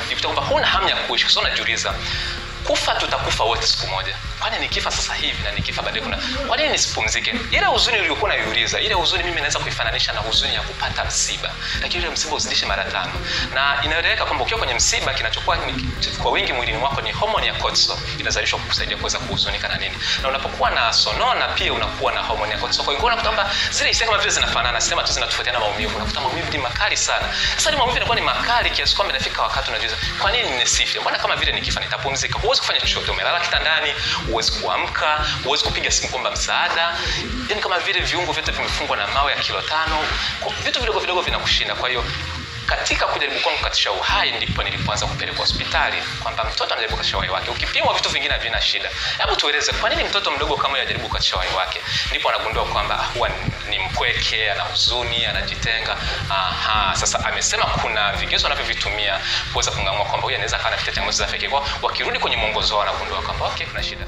jikuta kwamba huna hamu ya kuishi. Kwa sababu unajiuliza, kufa tutakufa wote siku moja. Kwani nikifa sasa hivi na nikifa baadaye kwa nini nisipumzike? Ile huzuni uliyokuwa unaiuliza, ile huzuni mimi naweza kuifananisha na huzuni ya kupata msiba. Lakini ile msiba uzidishe mara 5. Na inaeleweka kwamba ukiwa kwenye msiba kinachokuwa kwa wingi mwilini wako ni homoni ya cortisol inazalishwa kukusaidia kuweza kuhuzunika na nini. Na unapokuwa na sonona pia unakuwa na homoni ya cortisol. Kwa hiyo unakuta kwamba zile hisia kama vile zinafanana, sema tu zinatofautiana maumivu. Unakuta maumivu ni makali sana. Sasa ile maumivu inakuwa ni makali kiasi kwamba inafika wakati unajiuliza, kwa nini nisife? Mbona kama vile nikifa nitapumzika? Huwezi kufanya chochote, umelala kitandani, huwezi kuamka, huwezi kupiga simu kuomba msaada. Yaani kama vile viungo vyote vimefungwa na mawe ya kilo 5. Vitu vidogo vidogo vinakushinda. Kwa hiyo katika kujaribu kwangu kukatisha uhai ndipo nilipoanza kupelekwa hospitali kwamba mtoto anajaribu kukatisha uhai wake. Ukipimwa vitu vingine havina shida. Hebu tueleze kwa nini mtoto mdogo kama yeye anajaribu kukatisha uhai wake? Ndipo anagundua kwamba huwa ni mpweke, ana huzuni, anajitenga. Sasa amesema kuna vigezo anavyovitumia kuweza kung'amua kwamba huyu anaweza kana vita changamoto za afya. Kwa wakirudi kwenye mwongozo wao wanagundua kwamba okay, kuna shida.